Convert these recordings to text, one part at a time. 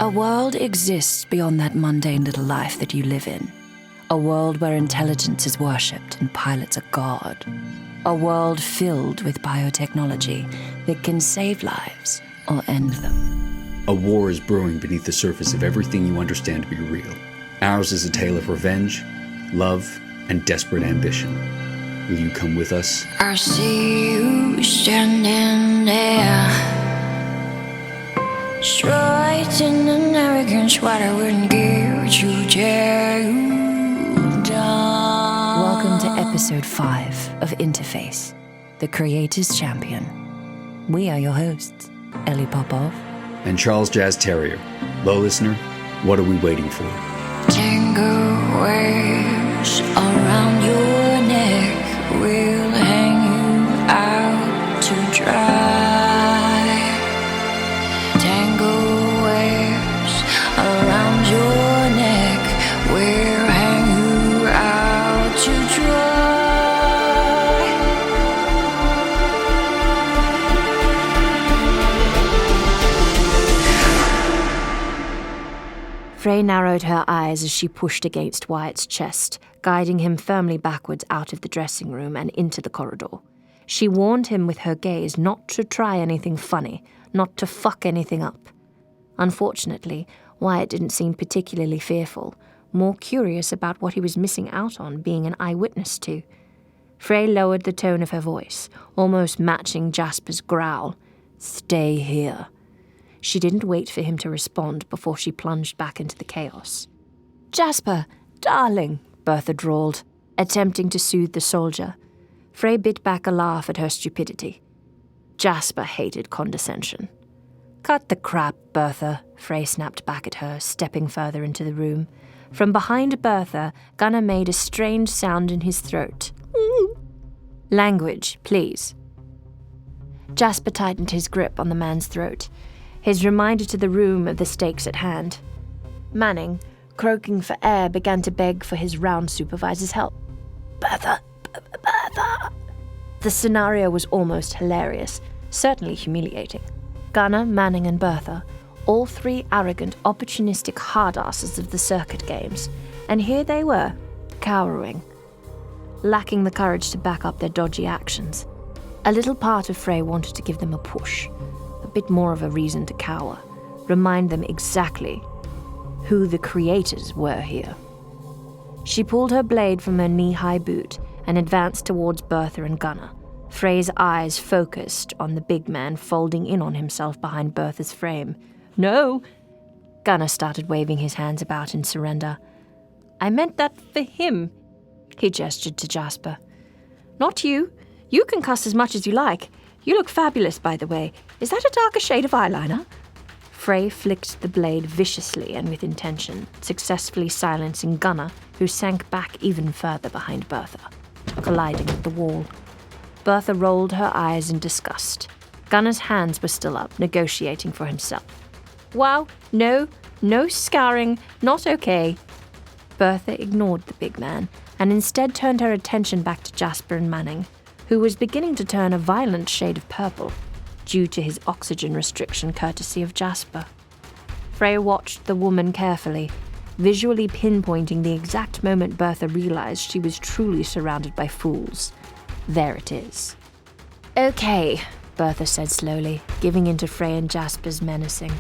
A world exists beyond that mundane little life that you live in. A world where intelligence is worshipped and pilots are God. A world filled with biotechnology that can save lives or end them. A war is brewing beneath the surface of everything you understand to be real. Ours is a tale of revenge, love, and desperate ambition. Will you come with us? I see you standing there, straight in an arrogance what I wouldn't give to tear you down. Welcome to episode 5 of Interface, the Creator's Champion. We are your hosts, Ellie Popov and Charles Jazz Terrier. Low listener, what are we waiting for? Tango waves around your neck will hang you out to dry. Tango waves around your neck will hang you out to dry. Frey narrowed her eyes as she pushed against Wyatt's chest, guiding him firmly backwards out of the dressing room and into the corridor. She warned him with her gaze not to try anything funny, not to fuck anything up. Unfortunately, Wyatt didn't seem particularly fearful, more curious about what he was missing out on being an eyewitness to. Frey lowered the tone of her voice, almost matching Jasper's growl. "Stay here." She didn't wait for him to respond before she plunged back into the chaos. "Jasper, darling," Bertha drawled, attempting to soothe the soldier. Frey bit back a laugh at her stupidity. Jasper hated condescension. "Cut the crap, Bertha," Frey snapped back at her, stepping further into the room. From behind Bertha, Gunnar made a strange sound in his throat. "Language, please." Jasper tightened his grip on the man's throat, his reminder to the room of the stakes at hand. Manning, croaking for air, began to beg for his round supervisor's help. "Bertha, Bertha." The scenario was almost hilarious, certainly humiliating. Gunnar, Manning, and Bertha, all three arrogant, opportunistic hardasses of the circuit games, and here they were, cowering, lacking the courage to back up their dodgy actions. A little part of Frey wanted to give them a push, a bit more of a reason to cower, remind them exactly who the creators were here. She pulled her blade from her knee-high boot and advanced towards Bertha and Gunnar, Frey's eyes focused on the big man folding in on himself behind Bertha's frame. "No!" Gunnar started waving his hands about in surrender. "I meant that for him," he gestured to Jasper. "Not you. You can cuss as much as you like. You look fabulous, by the way. Is that a darker shade of eyeliner?" Frey flicked the blade viciously and with intention, successfully silencing Gunnar, who sank back even further behind Bertha, colliding with the wall. Bertha rolled her eyes in disgust. Gunnar's hands were still up, negotiating for himself. "Wow, no scarring, not okay." Bertha ignored the big man and instead turned her attention back to Jasper and Manning, who was beginning to turn a violent shade of purple, due to his oxygen restriction courtesy of Jasper. Frey watched the woman carefully, visually pinpointing the exact moment Bertha realized she was truly surrounded by fools. There it is. "Okay," Bertha said slowly, giving in to Frey and Jasper's menacing.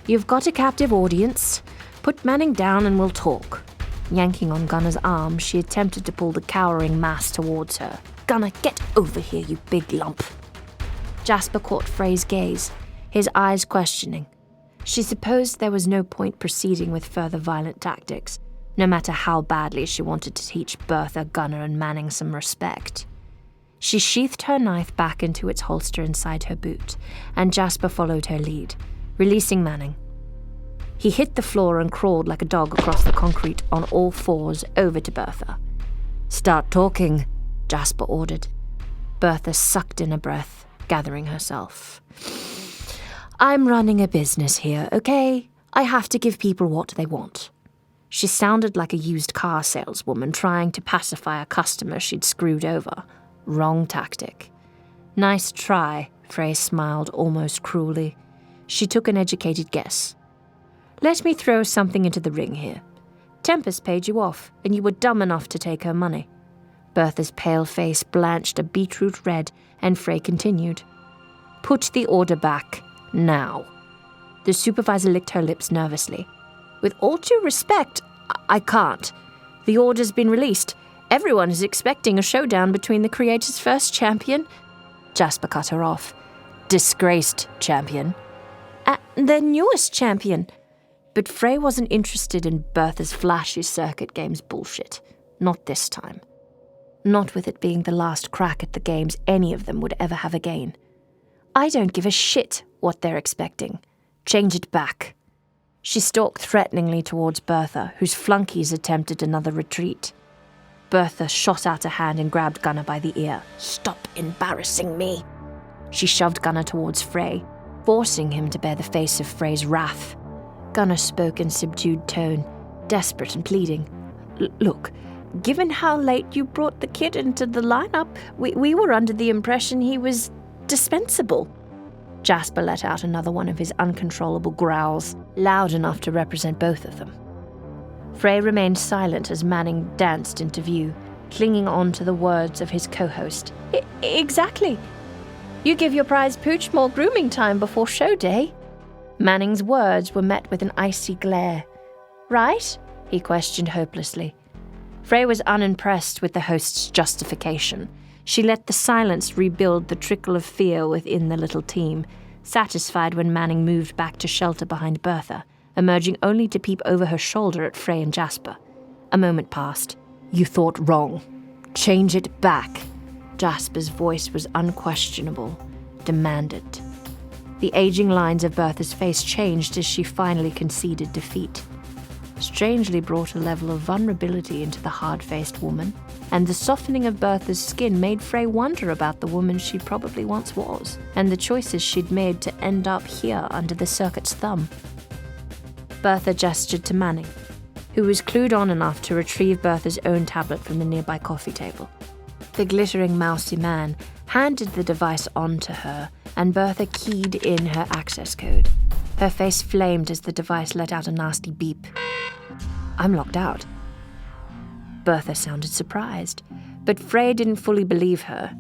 "You've got a captive audience. Put Manning down and we'll talk." Yanking on Gunnar's arm, she attempted to pull the cowering mass towards her. "Gunnar, get over here, you big lump." Jasper caught Frey's gaze, his eyes questioning. She supposed there was no point proceeding with further violent tactics, no matter how badly she wanted to teach Bertha, Gunnar, and Manning some respect. She sheathed her knife back into its holster inside her boot, and Jasper followed her lead, releasing Manning. He hit the floor and crawled like a dog across the concrete on all fours over to Bertha. "Start talking," Jasper ordered. Bertha sucked in a breath, gathering herself. "I'm running a business here, okay? I have to give people what they want." She sounded like a used car saleswoman trying to pacify a customer she'd screwed over. Wrong tactic. "Nice try," Frey smiled almost cruelly. She took an educated guess. Let me throw something into the ring here. Tempest paid you off, and you were dumb enough to take her money. Bertha's pale face blanched a beetroot red, and Frey continued. Put the order back, now. The supervisor licked her lips nervously. With all due respect, I can't. The order's been released. Everyone is expecting a showdown between the creator's first champion. Jasper cut her off. Disgraced champion. The newest champion. But Frey wasn't interested in Bertha's flashy circuit games bullshit. Not this time. Not with it being the last crack at the games any of them would ever have again. I don't give a shit what they're expecting. Change it back. She stalked threateningly towards Bertha, whose flunkies attempted another retreat. Bertha shot out a hand and grabbed Gunnar by the ear. Stop embarrassing me. She shoved Gunnar towards Frey, forcing him to bear the face of Frey's wrath. Gunnar spoke in subdued tone, desperate and pleading. Look, given how late you brought the kid into the lineup, we were under the impression he was dispensable. Jasper let out another one of his uncontrollable growls, loud enough to represent both of them. Frey remained silent as Manning danced into view, clinging on to the words of his co-host. Exactly. You give your prize pooch more grooming time before show day. Manning's words were met with an icy glare. Right? He questioned hopelessly. Frey was unimpressed with the host's justification. She let the silence rebuild the trickle of fear within the little team, satisfied when Manning moved back to shelter behind Bertha, emerging only to peep over her shoulder at Frey and Jasper. A moment passed. You thought wrong. Change it back. Jasper's voice was unquestionable, demanded. The aging lines of Bertha's face changed as she finally conceded defeat. Strangely brought a level of vulnerability into the hard-faced woman, and the softening of Bertha's skin made Frey wonder about the woman she probably once was, and the choices she'd made to end up here under the circuit's thumb. Bertha gestured to Manning, who was clued on enough to retrieve Bertha's own tablet from the nearby coffee table. The glittering mousy man handed the device on to her, and Bertha keyed in her access code. Her face flamed as the device let out a nasty beep. I'm locked out. Bertha sounded surprised, but Frey didn't fully believe her.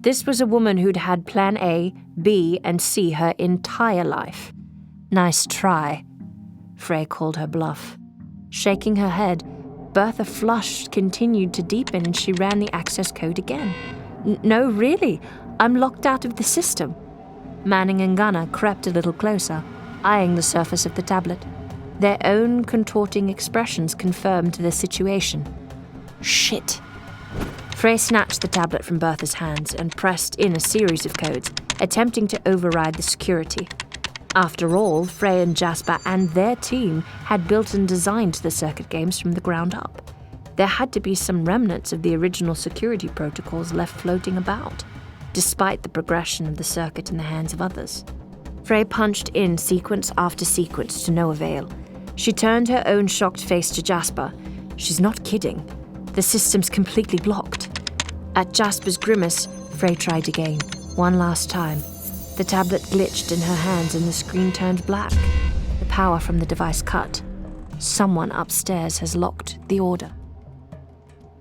This was a woman who'd had plan A, B, and C her entire life. Nice try. Frey called her bluff. Shaking her head, Bertha flushed continued to deepen and she ran the access code again. No, really, I'm locked out of the system. Manning and Gunnar crept a little closer, eyeing the surface of the tablet. Their own contorting expressions confirmed the situation. Shit. Frey snatched the tablet from Bertha's hands and pressed in a series of codes, attempting to override the security. After all, Frey and Jasper and their team had built and designed the circuit games from the ground up. There had to be some remnants of the original security protocols left floating about, despite the progression of the circuit in the hands of others. Frey punched in sequence after sequence to no avail. She turned her own shocked face to Jasper. She's not kidding. The system's completely blocked. At Jasper's grimace, Frey tried again, one last time. The tablet glitched in her hands and the screen turned black. The power from the device cut. Someone upstairs has locked the order.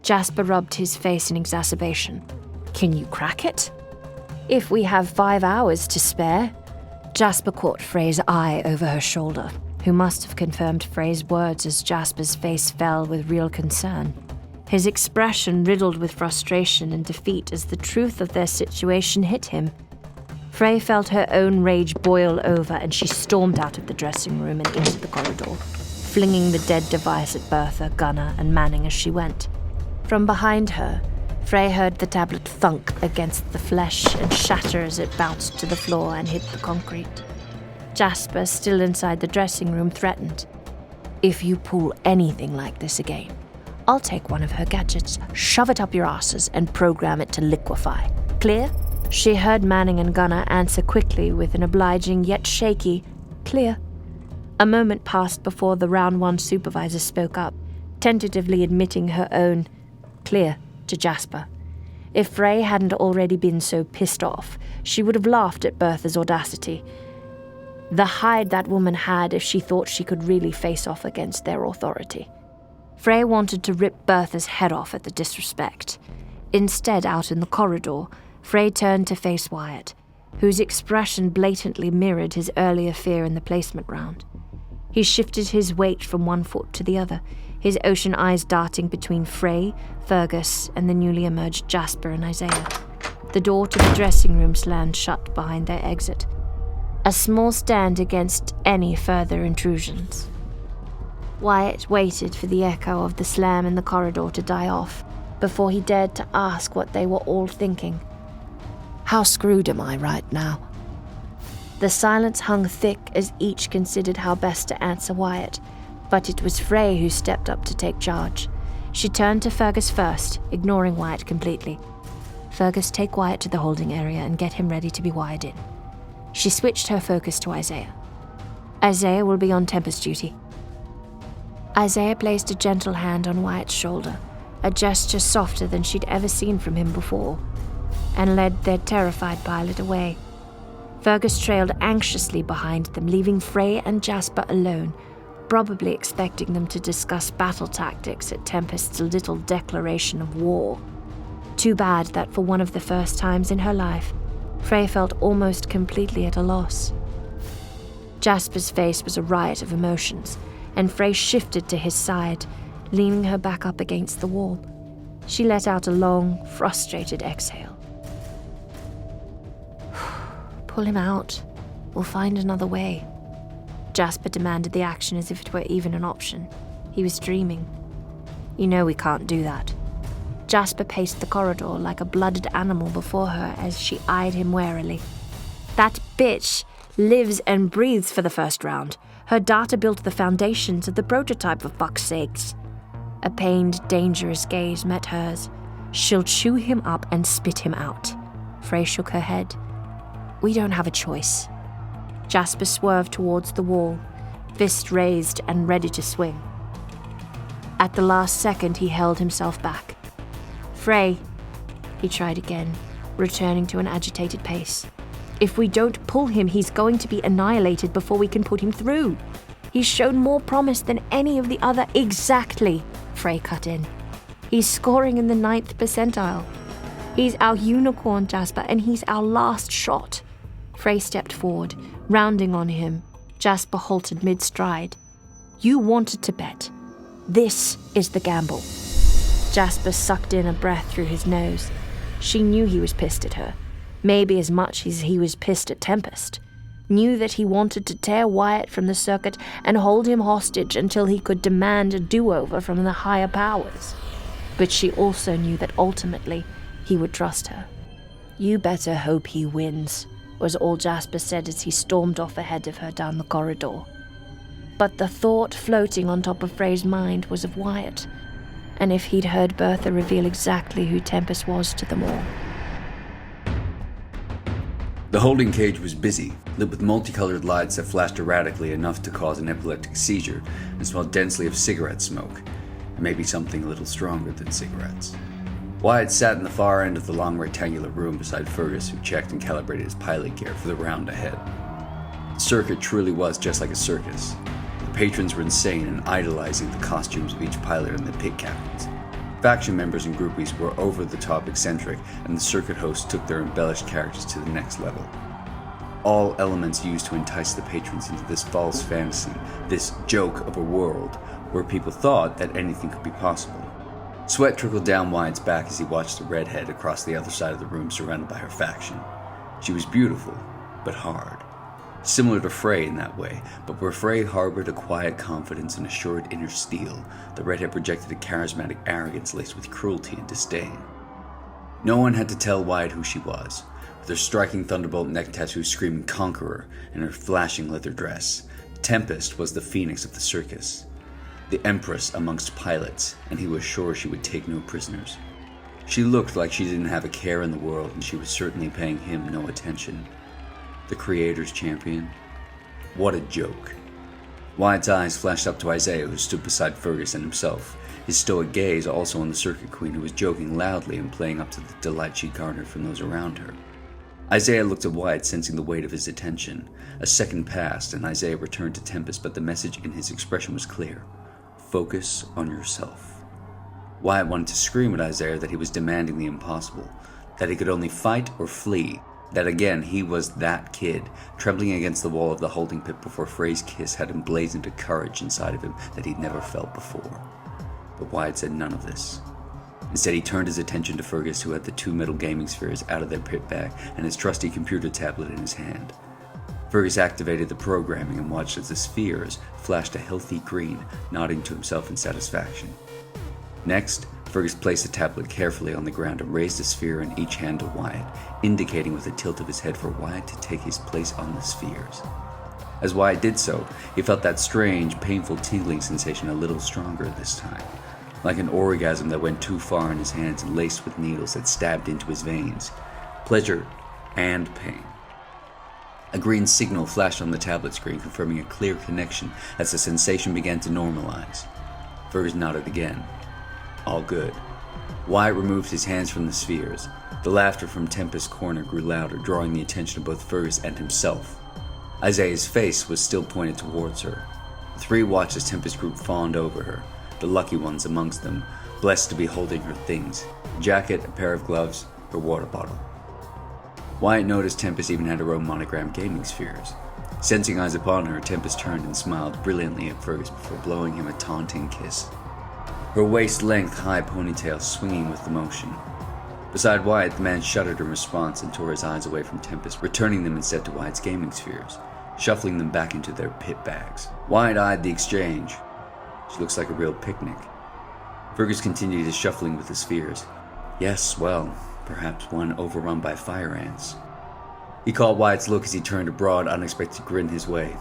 Jasper rubbed his face in exacerbation. Can you crack it? If we have 5 hours to spare. Jasper caught Frey's eye over her shoulder, who must have confirmed Frey's words as Jasper's face fell with real concern. His expression riddled with frustration and defeat as the truth of their situation hit him. Frey felt her own rage boil over and she stormed out of the dressing room and into the corridor, flinging the dead device at Bertha, Gunnar, and Manning as she went. From behind her, Frey heard the tablet thunk against the flesh and shatter as it bounced to the floor and hit the concrete. Jasper, still inside the dressing room, threatened. If you pull anything like this again, I'll take one of her gadgets, shove it up your asses, and program it to liquefy. Clear? She heard Manning and Gunnar answer quickly with an obliging yet shaky, clear. A moment passed before the Round 1 supervisor spoke up, tentatively admitting her own clear to Jasper. If Frey hadn't already been so pissed off, she would have laughed at Bertha's audacity. The hide that woman had if she thought she could really face off against their authority. Frey wanted to rip Bertha's head off at the disrespect. Instead, out in the corridor, Frey turned to face Wyatt, whose expression blatantly mirrored his earlier fear in the placement round. He shifted his weight from one foot to the other, his ocean eyes darting between Frey, Fergus, and the newly emerged Jasper and Isaiah. The door to the dressing room slammed shut behind their exit, a small stand against any further intrusions. Wyatt waited for the echo of the slam in the corridor to die off before he dared to ask what they were all thinking. How screwed am I right now? The silence hung thick as each considered how best to answer Wyatt, but it was Frey who stepped up to take charge. She turned to Fergus first, ignoring Wyatt completely. Fergus, take Wyatt to the holding area and get him ready to be wired in. She switched her focus to Isaiah. Isaiah will be on Tempest duty. Isaiah placed a gentle hand on Wyatt's shoulder, a gesture softer than she'd ever seen from him before, and led their terrified pilot away. Fergus trailed anxiously behind them, leaving Frey and Jasper alone, probably expecting them to discuss battle tactics at Tempest's little declaration of war. Too bad that for one of the first times in her life, Frey felt almost completely at a loss. Jasper's face was a riot of emotions, and Frey shifted to his side, leaning her back up against the wall. She let out a long, frustrated exhale. Pull him out. We'll find another way. Jasper demanded the action as if it were even an option. He was dreaming. You know we can't do that. Jasper paced the corridor like a blooded animal before her as she eyed him warily. That bitch lives and breathes for the first round. Her data built the foundations of the prototype, for fuck's sakes. A pained, dangerous gaze met hers. She'll chew him up and spit him out. Frey shook her head. We don't have a choice. Jasper swerved towards the wall, fist raised and ready to swing. At the last second, he held himself back. Frey, he tried again, returning to an agitated pace. If we don't pull him, he's going to be annihilated before we can put him through. He's shown more promise than any of the other. Exactly, Frey cut in. He's scoring in the 9th percentile. He's our unicorn, Jasper, and he's our last shot. Frey stepped forward, rounding on him. Jasper halted mid-stride. You wanted to bet. This is the gamble. Jasper sucked in a breath through his nose. She knew he was pissed at her, maybe as much as he was pissed at Tempest. Knew that he wanted to tear Wyatt from the circuit and hold him hostage until he could demand a do-over from the higher powers. But she also knew that ultimately he would trust her. You better hope he wins, was all Jasper said as he stormed off ahead of her down the corridor. But the thought floating on top of Frey's mind was of Wyatt, and if he'd heard Bertha reveal exactly who Tempest was to them all. The holding cage was busy, lit with multicolored lights that flashed erratically enough to cause an epileptic seizure and smelled densely of cigarette smoke, and maybe something a little stronger than cigarettes. Wyatt sat in the far end of the long rectangular room beside Fergus, who checked and calibrated his pilot gear for the round ahead. The circuit truly was just like a circus. The patrons were insane and idolizing the costumes of each pilot and the pit captains. Faction members and groupies were over-the-top eccentric, and the circuit hosts took their embellished characters to the next level. All elements used to entice the patrons into this false fantasy, this joke of a world where people thought that anything could be possible. Sweat trickled down Wyatt's back as he watched the redhead across the other side of the room surrounded by her faction. She was beautiful, but hard. Similar to Frey in that way, but where Frey harbored a quiet confidence and assured inner steel, the redhead projected a charismatic arrogance laced with cruelty and disdain. No one had to tell Wyatt who she was, with her striking thunderbolt neck tattoo screaming conqueror and her flashing leather dress. Tempest was the phoenix of the circus, the empress amongst pilots, and he was sure she would take no prisoners. She looked like she didn't have a care in the world, and she was certainly paying him no attention. The Creator's champion? What a joke. Wyatt's eyes flashed up to Isaiah, who stood beside Fergus and himself, his stoic gaze also on the circuit queen, who was joking loudly and playing up to the delight she garnered from those around her. Isaiah looked at Wyatt, sensing the weight of his attention. A second passed, and Isaiah returned to Tempest, but the message in his expression was clear. Focus on yourself. Wyatt wanted to scream at Isaiah that he was demanding the impossible, that he could only fight or flee, that again he was that kid, trembling against the wall of the holding pit before Frey's kiss had emblazoned a courage inside of him that he'd never felt before. But Wyatt said none of this. Instead, he turned his attention to Fergus, who had the 2 metal gaming spheres out of their pit bag and his trusty computer tablet in his hand. Fergus activated the programming and watched as the spheres flashed a healthy green, nodding to himself in satisfaction. Next, Fergus placed the tablet carefully on the ground and raised a sphere in each hand to Wyatt, indicating with a tilt of his head for Wyatt to take his place on the spheres. As Wyatt did so, he felt that strange, painful tingling sensation a little stronger this time, like an orgasm that went too far in his hands and laced with needles that stabbed into his veins. Pleasure and pain. A green signal flashed on the tablet screen, confirming a clear connection as the sensation began to normalize. Fergus nodded again. All good. Wyatt removed his hands from the spheres. The laughter from Tempest's corner grew louder, drawing the attention of both Fergus and himself. Isaiah's face was still pointed towards her. The 3 watched as Tempest group fawned over her, the lucky ones amongst them, blessed to be holding her things: a jacket, a pair of gloves, her water bottle. Wyatt noticed Tempest even had her own monogrammed gaming spheres. Sensing eyes upon her, Tempest turned and smiled brilliantly at Fergus before blowing him a taunting kiss, her waist-length high ponytail swinging with the motion. Beside Wyatt, the man shuddered in response and tore his eyes away from Tempest, returning them instead to Wyatt's gaming spheres, shuffling them back into their pit bags. Wyatt eyed the exchange. She looks like a real picnic. Fergus continued his shuffling with the spheres. Yes, well, perhaps one overrun by fire ants. He caught Wyatt's look as he turned a broad, unexpected grin his way.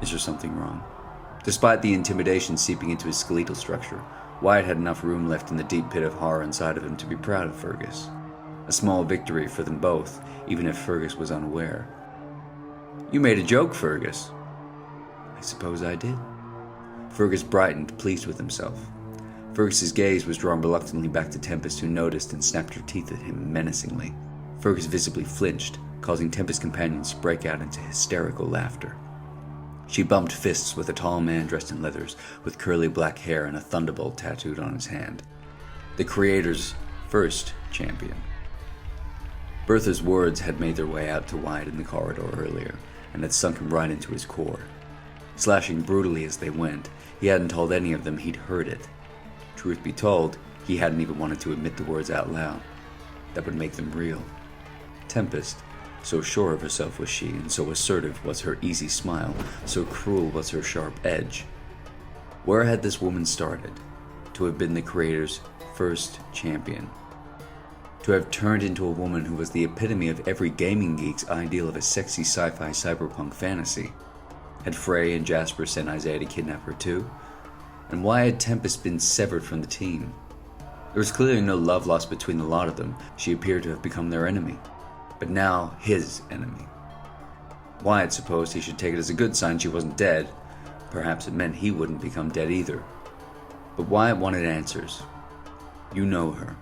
Is there something wrong? Despite the intimidation seeping into his skeletal structure, Wyatt had enough room left in the deep pit of horror inside of him to be proud of Fergus. A small victory for them both, even if Fergus was unaware. You made a joke, Fergus. I suppose I did. Fergus brightened, pleased with himself. Fergus's gaze was drawn reluctantly back to Tempest, who noticed and snapped her teeth at him menacingly. Fergus visibly flinched, causing Tempest's companions to break out into hysterical laughter. She bumped fists with a tall man dressed in leathers, with curly black hair and a thunderbolt tattooed on his hand. The Creator's first champion. Bertha's words had made their way out to Wyatt in the corridor earlier, and had sunk him right into his core. Slashing brutally as they went, he hadn't told any of them he'd heard it. Truth be told, he hadn't even wanted to admit the words out loud. That would make them real. Tempest, so sure of herself was she, and so assertive was her easy smile, so cruel was her sharp edge. Where had this woman started? To have been the Creator's first champion. To have turned into a woman who was the epitome of every gaming geek's ideal of a sexy sci-fi cyberpunk fantasy. Had Frey and Jasper sent Isaiah to kidnap her too? And why had Tempest been severed from the team? There was clearly no love lost between the lot of them. She appeared to have become their enemy. But now his enemy. Wyatt supposed he should take it as a good sign she wasn't dead. Perhaps it meant he wouldn't become dead either. But Wyatt wanted answers. You know her.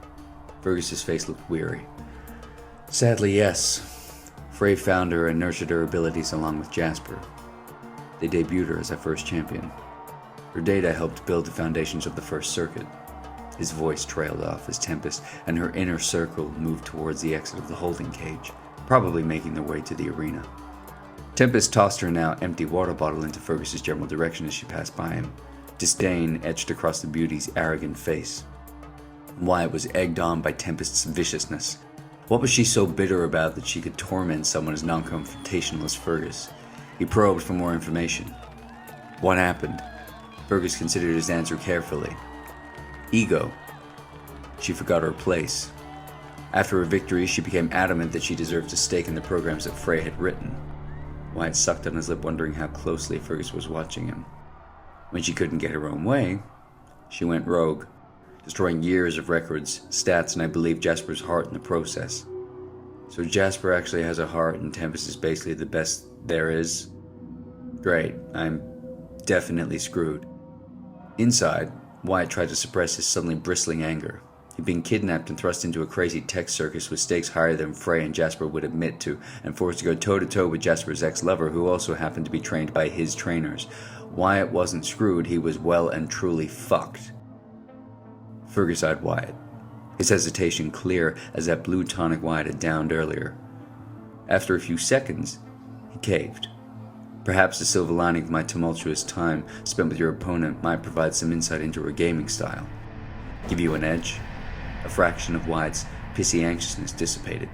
Fergus's face looked weary. Sadly, yes. Frey found her and nurtured her abilities along with Jasper. They debuted her as our first champion. Her data helped build the foundations of the first circuit. His voice trailed off as Tempest and her inner circle moved towards the exit of the holding cage, probably making their way to the arena. Tempest tossed her now empty water bottle into Fergus's general direction as she passed by him. Disdain etched across the beauty's arrogant face. Wyatt was egged on by Tempest's viciousness. What was she so bitter about that she could torment someone as non-confrontational as Fergus? He probed for more information. What happened? Fergus considered his answer carefully. Ego. She forgot her place. After her victory, she became adamant that she deserved a stake in the programs that Frey had written. Wyatt sucked on his lip, wondering how closely Fergus was watching him. When she couldn't get her own way, she went rogue, destroying years of records, stats, and I believe Jasper's heart in the process. So Jasper actually has a heart and Tempest is basically the best there is? Great, I'm definitely screwed. Inside, Wyatt tried to suppress his suddenly bristling anger. He'd been kidnapped and thrust into a crazy tech circus with stakes higher than Frey and Jasper would admit to, and forced to go toe-to-toe with Jasper's ex-lover, who also happened to be trained by his trainers. Wyatt wasn't screwed, he was well and truly fucked. Fergus eyed Wyatt, his hesitation clear as that blue tonic Wyatt had downed earlier. After a few seconds, he caved. Perhaps the silver lining of my tumultuous time spent with your opponent might provide some insight into her gaming style. Give you an edge? A fraction of Wyatt's pissy anxiousness dissipated.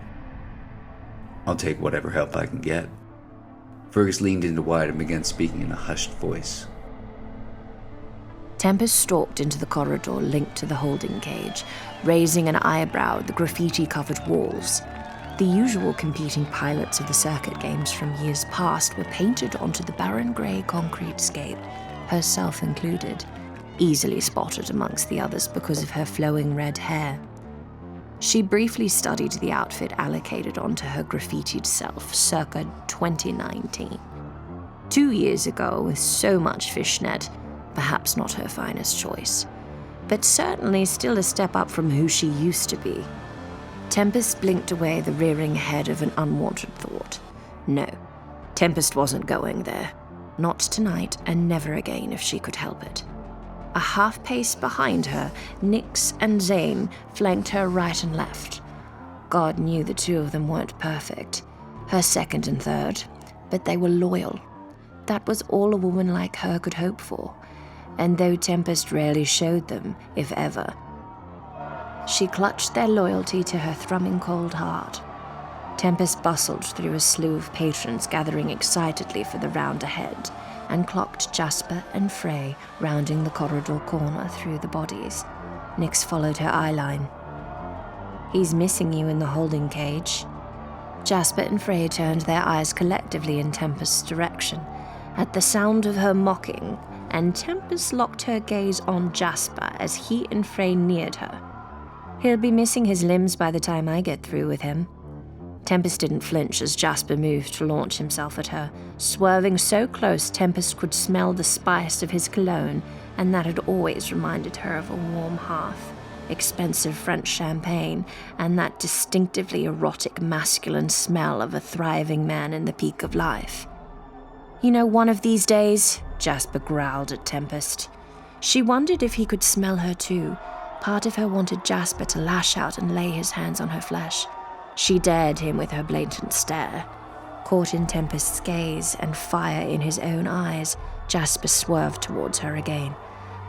I'll take whatever help I can get. Fergus leaned into Wyatt and began speaking in a hushed voice. Tempest stalked into the corridor linked to the holding cage, raising an eyebrow at the graffiti-covered walls. The usual competing pilots of the circuit games from years past were painted onto the barren grey concrete scape, herself included, easily spotted amongst the others because of her flowing red hair. She briefly studied the outfit allocated onto her graffitied self circa 2019. 2 years ago, with so much fishnet, perhaps not her finest choice, but certainly still a step up from who she used to be. Tempest blinked away the rearing head of an unwanted thought. No, Tempest wasn't going there. Not tonight, and never again if she could help it. A half pace behind her, Nyx and Zane flanked her right and left. God knew the two of them weren't perfect, her second and third, but they were loyal. That was all a woman like her could hope for, and though Tempest rarely showed them, if ever, she clutched their loyalty to her thrumming cold heart. Tempest bustled through a slew of patrons gathering excitedly for the round ahead, and clocked Jasper and Frey rounding the corridor corner through the bodies. Nyx followed her eyeline. He's missing you in the holding cage. Jasper and Frey turned their eyes collectively in Tempest's direction, at the sound of her mocking, and Tempest locked her gaze on Jasper as he and Frey neared her. He'll be missing his limbs by the time I get through with him. Tempest didn't flinch as Jasper moved to launch himself at her, swerving so close Tempest could smell the spice of his cologne, and that had always reminded her of a warm hearth, expensive French champagne, and that distinctively erotic masculine smell of a thriving man in the peak of life. You know, one of these days, Jasper growled at Tempest. She wondered if he could smell her too. Part of her wanted Jasper to lash out and lay his hands on her flesh. She dared him with her blatant stare. Caught in Tempest's gaze and fire in his own eyes, Jasper swerved towards her again.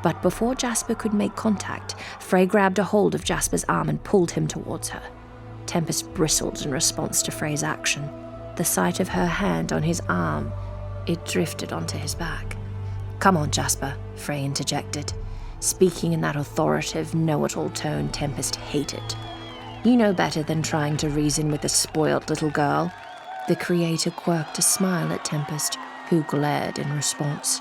But before Jasper could make contact, Frey grabbed a hold of Jasper's arm and pulled him towards her. Tempest bristled in response to Frey's action. The sight of her hand on his arm, it drifted onto his back. "Come on, Jasper," Frey interjected, speaking in that authoritative, know-it-all tone Tempest hated. "You know better than trying to reason with a spoiled little girl." The creator quirked a smile at Tempest, who glared in response,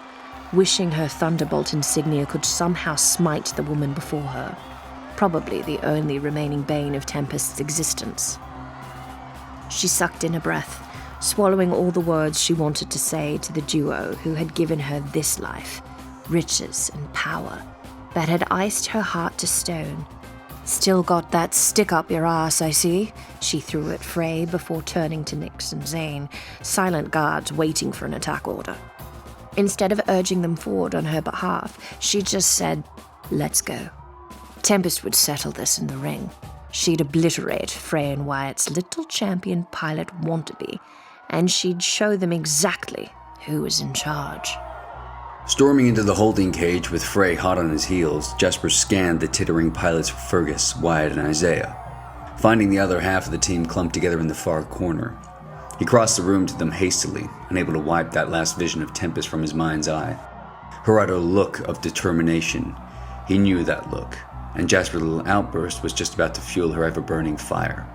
wishing her thunderbolt insignia could somehow smite the woman before her, probably the only remaining bane of Tempest's existence. She sucked in a breath, swallowing all the words she wanted to say to the duo who had given her this life, riches and power, that had iced her heart to stone. "Still got that stick up your ass, I see," she threw at Frey before turning to Nyx and Zane, silent guards waiting for an attack order. Instead of urging them forward on her behalf, she just said, "Let's go." Tempest would settle this in the ring. She'd obliterate Frey and Wyatt's little champion pilot wannabe, and she'd show them exactly who was in charge. Storming into the holding cage with Frey hot on his heels, Jasper scanned the tittering pilots Fergus, Wyatt, and Isaiah, finding the other half of the team clumped together in the far corner. He crossed the room to them hastily, unable to wipe that last vision of Tempest from his mind's eye. Her utter look of determination. He knew that look, and Jasper's little outburst was just about to fuel her ever-burning fire.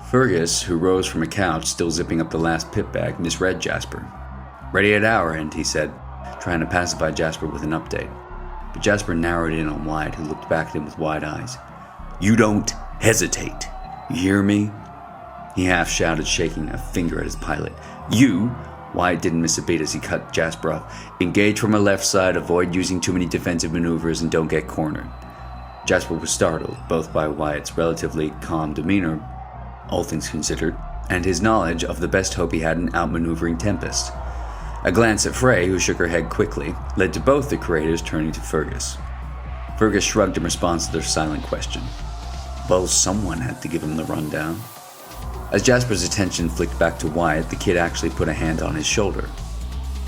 Fergus, who rose from a couch, still zipping up the last pip bag, misread Jasper. "Ready at our end," he said, trying to pacify Jasper with an update. But Jasper narrowed in on Wyatt, who looked back at him with wide eyes. "You don't hesitate. You hear me?" He half shouted, shaking a finger at his pilot. "You," Wyatt didn't miss a beat as he cut Jasper off, "engage from our left side, avoid using too many defensive maneuvers, and don't get cornered." Jasper was startled, both by Wyatt's relatively calm demeanor, all things considered, and his knowledge of the best hope he had in outmaneuvering Tempest. A glance at Frey, who shook her head quickly, led to both the creators turning to Fergus. Fergus shrugged in response to their silent question. Well, someone had to give him the rundown. As Jasper's attention flicked back to Wyatt, the kid actually put a hand on his shoulder.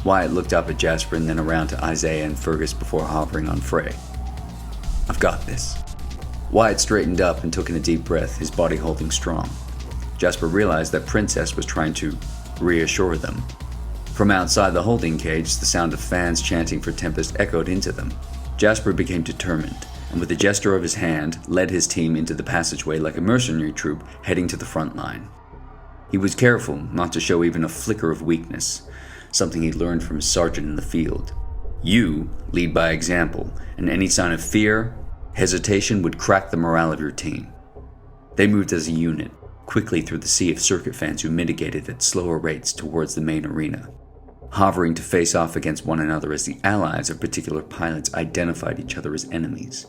Wyatt looked up at Jasper and then around to Isaiah and Fergus before hovering on Frey. I've got this. Wyatt straightened up and took in a deep breath, his body holding strong. Jasper realized that Princess was trying to reassure them. From outside the holding cage, the sound of fans chanting for Tempest echoed into them. Jasper became determined, and with a gesture of his hand, led his team into the passageway like a mercenary troop heading to the front line. He was careful not to show even a flicker of weakness, something he learned from his sergeant in the field. You lead by example, and any sign of fear, hesitation would crack the morale of your team. They moved as a unit, quickly through the sea of circuit fans who mitigated at slower rates towards the main arena, hovering to face off against one another as the allies of particular pilots identified each other as enemies.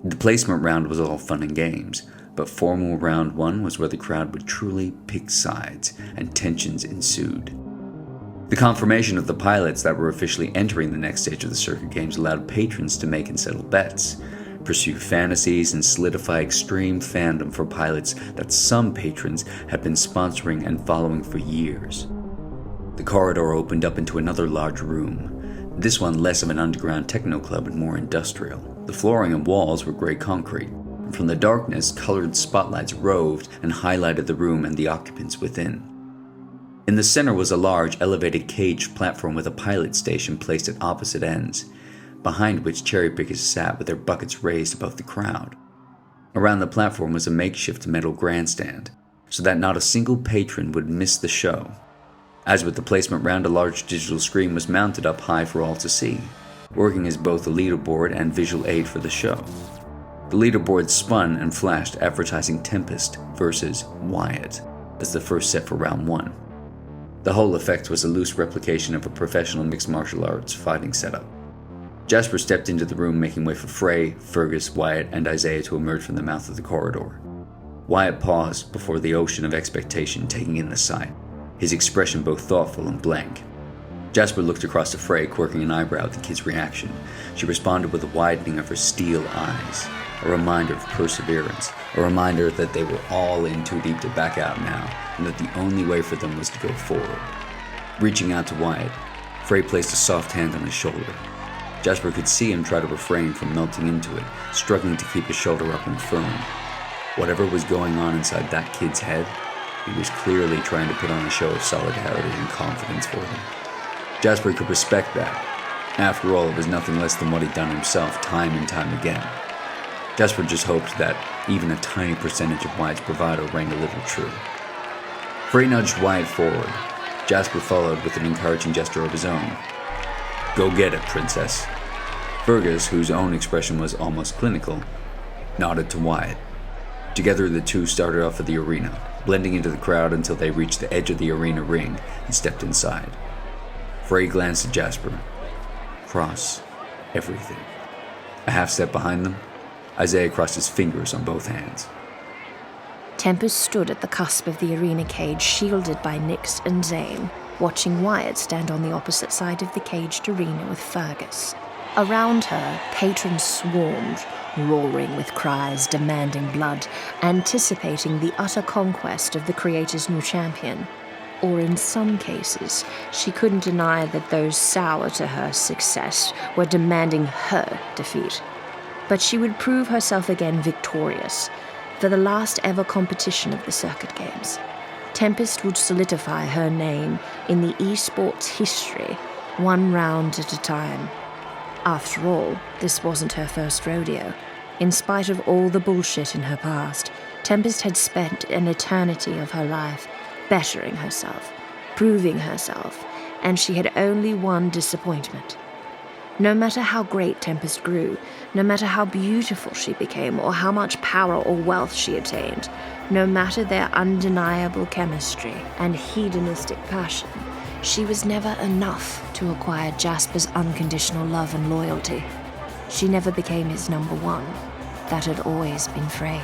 The placement round was all fun and games, but formal round one was where the crowd would truly pick sides, and tensions ensued. The confirmation of the pilots that were officially entering the next stage of the circuit games allowed patrons to make and settle bets, pursue fantasies, and solidify extreme fandom for pilots that some patrons had been sponsoring and following for years. The corridor opened up into another large room, this one less of an underground techno club and more industrial. The flooring and walls were gray concrete, and from the darkness, colored spotlights roved and highlighted the room and the occupants within. In the center was a large, elevated cage platform with a pilot station placed at opposite ends, behind which cherry pickers sat with their buckets raised above the crowd. Around the platform was a makeshift metal grandstand, so that not a single patron would miss the show. As with the placement round, a large digital screen was mounted up high for all to see, working as both a leaderboard and visual aid for the show. The leaderboard spun and flashed advertising Tempest versus Wyatt as the first set for round one. The whole effect was a loose replication of a professional mixed martial arts fighting setup. Jasper stepped into the room, making way for Frey, Fergus, Wyatt, and Isaiah to emerge from the mouth of the corridor. Wyatt paused before the ocean of expectation, taking in the sight, his expression both thoughtful and blank. Jasper looked across to Frey, quirking an eyebrow at the kid's reaction. She responded with a widening of her steel eyes, a reminder of perseverance, a reminder that they were all in too deep to back out now, and that the only way for them was to go forward. Reaching out to Wyatt, Frey placed a soft hand on his shoulder. Jasper could see him try to refrain from melting into it, struggling to keep his shoulder up and firm. Whatever was going on inside that kid's head, he was clearly trying to put on a show of solidarity and confidence for them. Jasper could respect that. After all, it was nothing less than what he'd done himself time and time again. Jasper just hoped that even a tiny percentage of Wyatt's bravado rang a little true. Frey nudged Wyatt forward. Jasper followed with an encouraging gesture of his own. Go get it, Princess. Fergus, whose own expression was almost clinical, nodded to Wyatt. Together the two started off at the arena, blending into the crowd until they reached the edge of the arena ring and stepped inside. Frey glanced at Jasper. Cross everything. A half step behind them, Isaiah crossed his fingers on both hands. Tempest stood at the cusp of the arena cage, shielded by Nyx and Zane, watching Wyatt stand on the opposite side of the caged arena with Fergus. Around her, patrons swarmed, roaring with cries demanding blood, anticipating the utter conquest of the creator's new champion. Or in some cases, she couldn't deny that those sour to her success were demanding her defeat. But she would prove herself again victorious, for the last ever competition of the circuit games. Tempest would solidify her name in the esports history, one round at a time. After all, this wasn't her first rodeo. In spite of all the bullshit in her past, Tempest had spent an eternity of her life bettering herself, proving herself, and she had only one disappointment. No matter how great Tempest grew, no matter how beautiful she became, or how much power or wealth she attained, no matter their undeniable chemistry and hedonistic passion, she was never enough to acquire Jasper's unconditional love and loyalty. She never became his number one. that had always been Frey.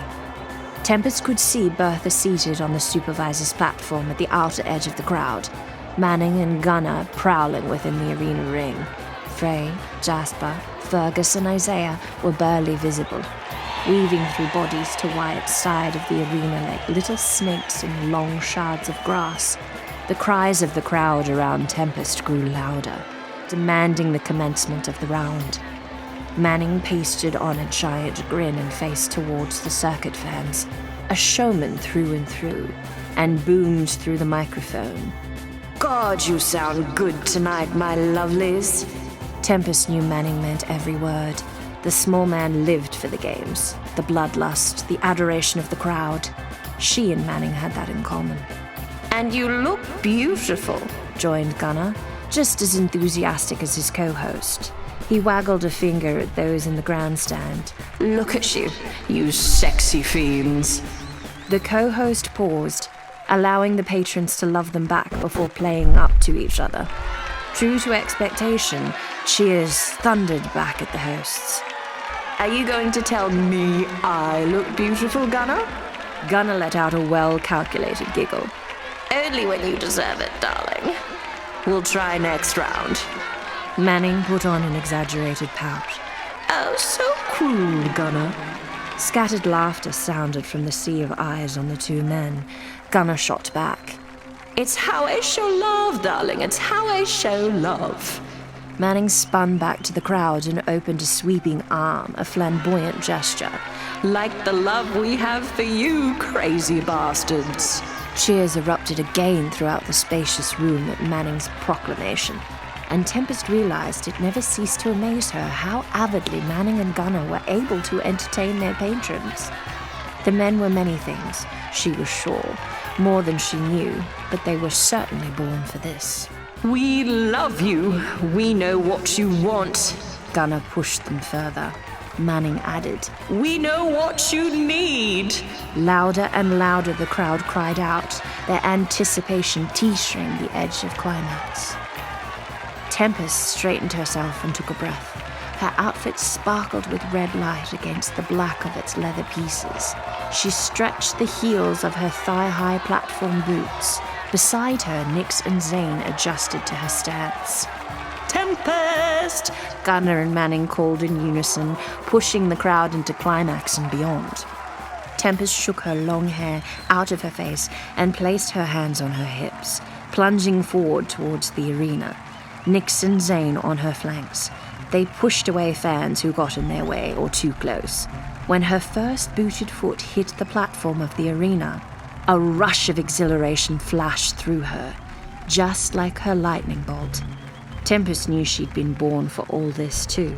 Tempest could see Bertha seated on the supervisor's platform at the outer edge of the crowd, Manning and Gunnar prowling within the arena ring. Frey, Jasper, Fergus and Isaiah were barely visible, weaving through bodies to Wyatt's side of the arena like little snakes in long shards of grass. The cries of the crowd around Tempest grew louder, demanding the commencement of the round. Manning pasted on a giant grin and faced towards the circuit fans, a showman through and through, and boomed through the microphone. God, you sound good tonight, my lovelies. Tempest knew Manning meant every word. The small man lived for the games, the bloodlust, the adoration of the crowd. She and Manning had that in common. And you look beautiful, joined Gunnar, just as enthusiastic as his co-host. He waggled a finger at those in the grandstand. Look at you, you sexy fiends. The co-host paused, allowing the patrons to love them back before playing up to each other. True to expectation, cheers thundered back at the hosts. Are you going to tell me I look beautiful, Gunnar? Gunnar let out a well-calculated giggle. Only when you deserve it, darling. We'll try next round. Manning put on an exaggerated pout. Oh, so cruel, Gunnar. Scattered laughter sounded from the sea of eyes on the two men. Gunnar shot back. It's how I show love, darling. It's how I show love. Manning spun back to the crowd and opened a sweeping arm, a flamboyant gesture. Like the love we have for you, crazy bastards. Cheers erupted again throughout the spacious room at Manning's proclamation, and Tempest realized it never ceased to amaze her how avidly Manning and Gunnar were able to entertain their patrons. The men were many things, she was sure, more than she knew, but they were certainly born for this. We love you. We know what you want. Gunnar pushed them further. Manning added, We know what you need. Louder and louder the crowd cried out, their anticipation teetering the edge of climax. Tempest straightened herself and took a breath. Her outfit sparkled with red light against the black of its leather pieces. She stretched the heels of her thigh-high platform boots. Beside her, Nix and Zane adjusted to her stance. Tempest! Gunnar and Manning called in unison, pushing the crowd into climax and beyond. Tempest shook her long hair out of her face and placed her hands on her hips, plunging forward towards the arena. Nix and Zane on her flanks. They pushed away fans who got in their way or too close. When her first booted foot hit the platform of the arena, a rush of exhilaration flashed through her, just like her lightning bolt. Tempest knew she'd been born for all this too.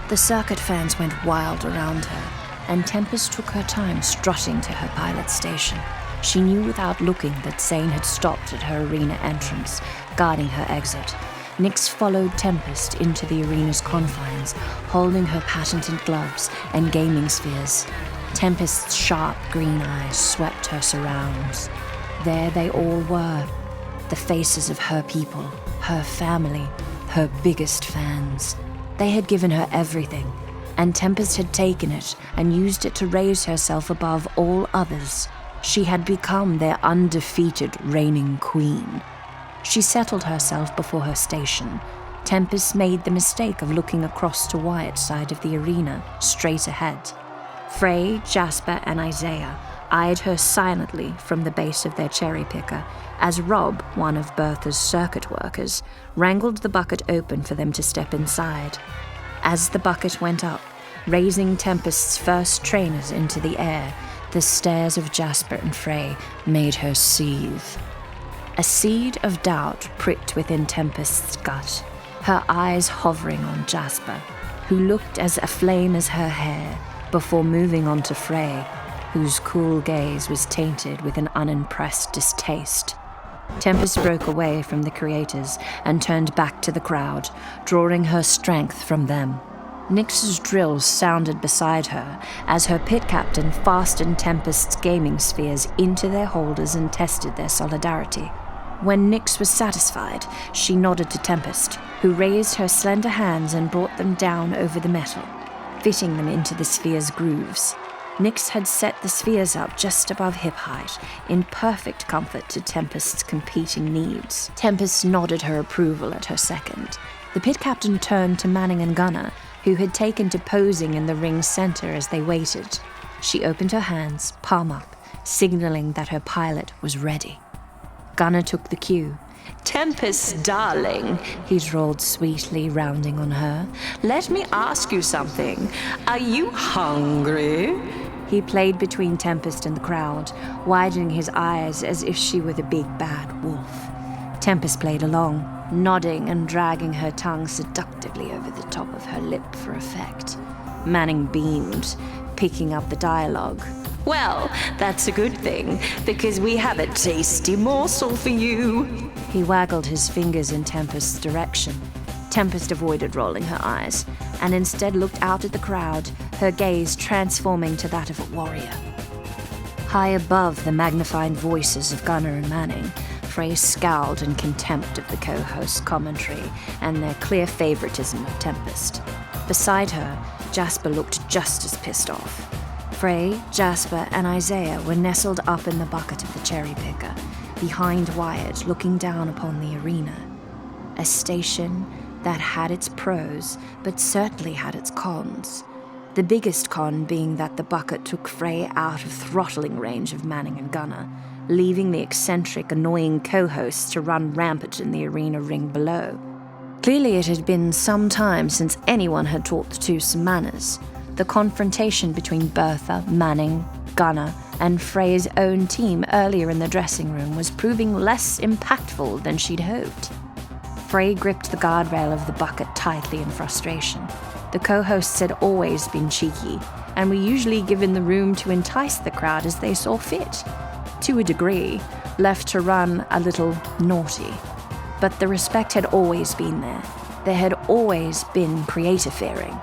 The circuit fans went wild around her, and Tempest took her time strutting to her pilot station. She knew without looking that Zane had stopped at her arena entrance, guarding her exit. Nix followed Tempest into the arena's confines, holding her patented gloves and gaming spheres. Tempest's sharp green eyes swept her surrounds. There they all were, the faces of her people, her family, her biggest fans. They had given her everything, and Tempest had taken it and used it to raise herself above all others. She had become their undefeated reigning queen. She settled herself before her station. Tempest made the mistake of looking across to Wyatt's side of the arena, straight ahead. Frey, Jasper, and Isaiah eyed her silently from the base of their cherry picker as Rob, one of Bertha's circuit workers, wrangled the bucket open for them to step inside. As the bucket went up, raising Tempest's first trainers into the air, the stares of Jasper and Frey made her seethe. A seed of doubt pricked within Tempest's gut, her eyes hovering on Jasper, who looked as aflame as her hair, before moving on to Frey, whose cool gaze was tainted with an unimpressed distaste. Tempest broke away from the creators and turned back to the crowd, drawing her strength from them. Nix's drills sounded beside her as her pit captain fastened Tempest's gaming spheres into their holders and tested their solidarity. When Nix was satisfied, she nodded to Tempest, who raised her slender hands and brought them down over the metal. fitting them into the sphere's grooves. Nyx had set the spheres up just above hip height, in perfect comfort to Tempest's competing needs. Tempest nodded her approval at her second. The pit captain turned to Manning and Gunnar, who had taken to posing in the ring's center as they waited. She opened her hands, palm up, signaling that her pilot was ready. Gunnar took the cue. Tempest, darling, he drawled sweetly, rounding on her. Let me ask you something. Are you hungry? He played between Tempest and the crowd, widening his eyes as if she were the big bad wolf. Tempest played along, nodding and dragging her tongue seductively over the top of her lip for effect. Manning beamed, picking up the dialogue. Well, that's a good thing, because we have a tasty morsel for you. He waggled his fingers in Tempest's direction. Tempest avoided rolling her eyes, and instead looked out at the crowd, her gaze transforming to that of a warrior. High above the magnified voices of Gunnar and Manning, Frey scowled in contempt of the co-host's commentary and their clear favoritism of Tempest. Beside her, Jasper looked just as pissed off. Frey, Jasper, and Isaiah were nestled up in the bucket of the cherry picker, behind Wyatt, looking down upon the arena. A station that had its pros, but certainly had its cons. The biggest con being that the bucket took Frey out of throttling range of Manning and Gunnar, leaving the eccentric, annoying co-hosts to run rampant in the arena ring below. Clearly it had been some time since anyone had taught the two some manners. The confrontation between Bertha, Manning, Gunnar, and Frey's own team earlier in the dressing room was proving less impactful than she'd hoped. Frey gripped the guardrail of the bucket tightly in frustration. The co-hosts had always been cheeky, and were usually given the room to entice the crowd as they saw fit. To a degree, left to run a little naughty. But the respect had always been there. There had always been creative fearing.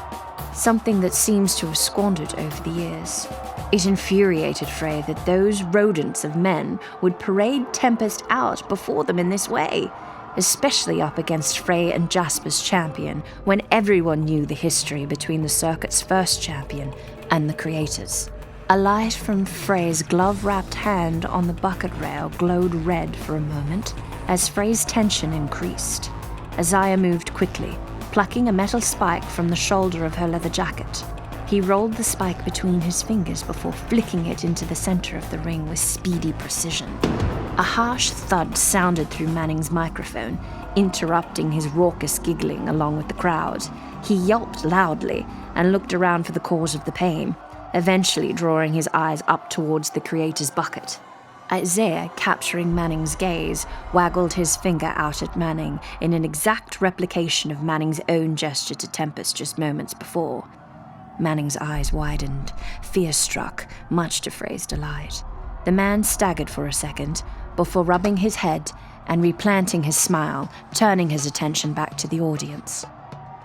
Something that seems to have squandered over the years. It infuriated Frey that those rodents of men would parade Tempest out before them in this way, especially up against Frey and Jasper's champion, when everyone knew the history between the circuit's first champion and the creators. A light from Frey's glove-wrapped hand on the bucket rail glowed red for a moment as Frey's tension increased. Isaiah moved quickly, plucking a metal spike from the shoulder of her leather jacket. He rolled the spike between his fingers before flicking it into the center of the ring with speedy precision. A harsh thud sounded through Manning's microphone, interrupting his raucous giggling along with the crowd. He yelped loudly and looked around for the cause of the pain, eventually drawing his eyes up towards the creator's bucket. Isaiah, capturing Manning's gaze, waggled his finger out at Manning in an exact replication of Manning's own gesture to Tempest just moments before. Manning's eyes widened, fear-struck, much to Frey's delight. The man staggered for a second, before rubbing his head and replanting his smile, turning his attention back to the audience.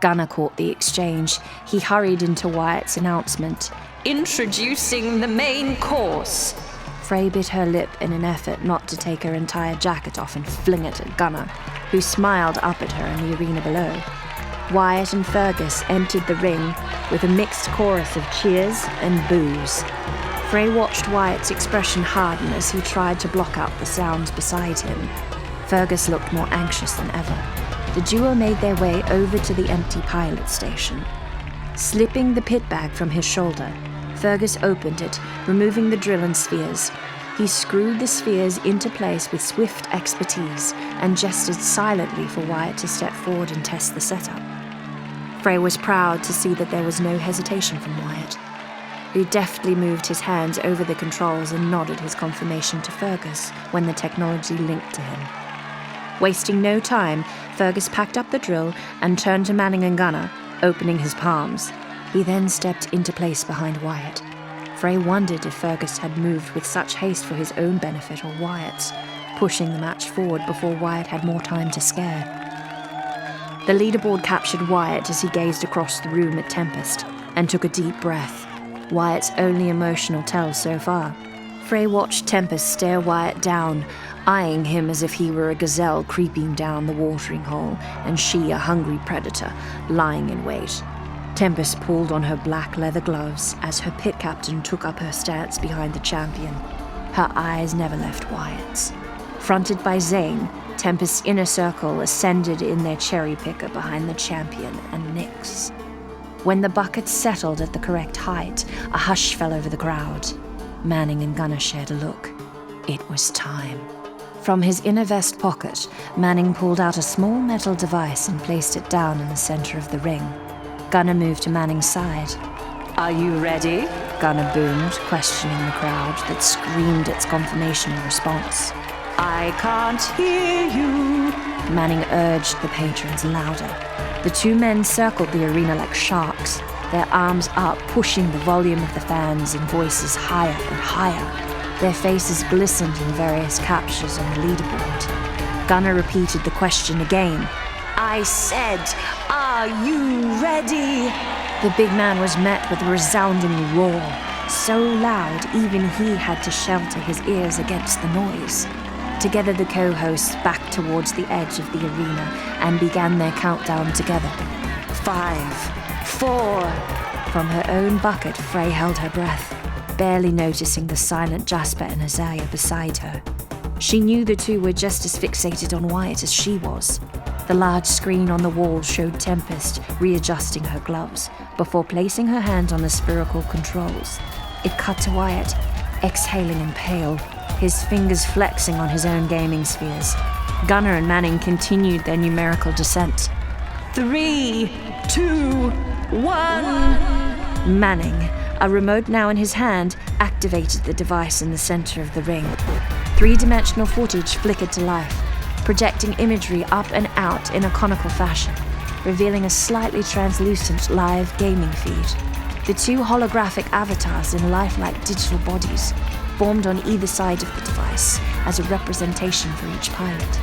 Gunnar caught the exchange. He hurried into Wyatt's announcement. Introducing the main course. Frey bit her lip in an effort not to take her entire jacket off and fling it at Gunnar, who smiled up at her in the arena below. Wyatt and Fergus entered the ring with a mixed chorus of cheers and boos. Frey watched Wyatt's expression harden as he tried to block out the sounds beside him. Fergus looked more anxious than ever. The duo made their way over to the empty pilot station. Slipping the pit bag from his shoulder, Fergus opened it, removing the drill and spheres. He screwed the spheres into place with swift expertise and gestured silently for Wyatt to step forward and test the setup. Frey was proud to see that there was no hesitation from Wyatt. He deftly moved his hands over the controls and nodded his confirmation to Fergus when the technology linked to him. Wasting no time, Fergus packed up the drill and turned to Manning and Gunnar, opening his palms. He then stepped into place behind Wyatt. Frey wondered if Fergus had moved with such haste for his own benefit or Wyatt's, pushing the match forward before Wyatt had more time to scare. The leaderboard captured Wyatt as he gazed across the room at Tempest and took a deep breath, Wyatt's only emotional tell so far. Frey watched Tempest stare Wyatt down, eyeing him as if he were a gazelle creeping down the watering hole and she a hungry predator lying in wait. Tempest pulled on her black leather gloves as her pit captain took up her stance behind the champion. Her eyes never left Wyatt's. Fronted by Zane, Tempest's inner circle ascended in their cherry picker behind the champion and Nyx. When the buckets settled at the correct height, a hush fell over the crowd. Manning and Gunnar shared a look. It was time. From his inner vest pocket, Manning pulled out a small metal device and placed it down in the center of the ring. Gunnar moved to Manning's side. Are you ready? Gunnar boomed, questioning the crowd that screamed its confirmation in response. I can't hear you. Manning urged the patrons louder. The two men circled the arena like sharks, their arms up, pushing the volume of the fans and voices higher and higher. Their faces glistened in various captures on the leaderboard. Gunnar repeated the question again. I said, are you ready? The big man was met with a resounding roar, so loud even he had to shelter his ears against the noise. Together the co-hosts backed towards the edge of the arena and began their countdown together. 5, 4. From her own bucket, Frey held her breath, barely noticing the silent Jasper and Azalea beside her. She knew the two were just as fixated on Wyatt as she was. The large screen on the wall showed Tempest readjusting her gloves before placing her hand on the spherical controls. It cut to Wyatt, exhaling and pale, his fingers flexing on his own gaming spheres. Gunnar and Manning continued their numerical descent. 3, 2, 1. Manning, a remote now in his hand, activated the device in the center of the ring. Three-dimensional footage flickered to life, projecting imagery up and out in a conical fashion, revealing a slightly translucent live gaming feed. The two holographic avatars in lifelike digital bodies formed on either side of the device as a representation for each pilot.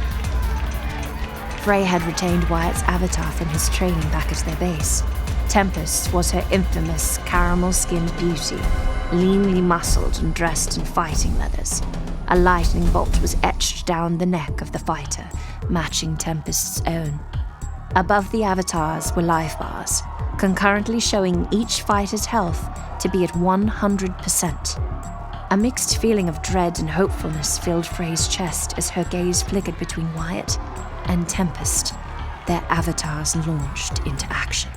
Frey had retained Wyatt's avatar from his training back at their base. Tempest was her infamous caramel-skinned beauty, leanly muscled and dressed in fighting leathers. A lightning bolt was etched down the neck of the fighter, matching Tempest's own. Above the avatars were life bars, concurrently showing each fighter's health to be at 100%. A mixed feeling of dread and hopefulness filled Frey's chest as her gaze flickered between Wyatt and Tempest. Their avatars launched into action.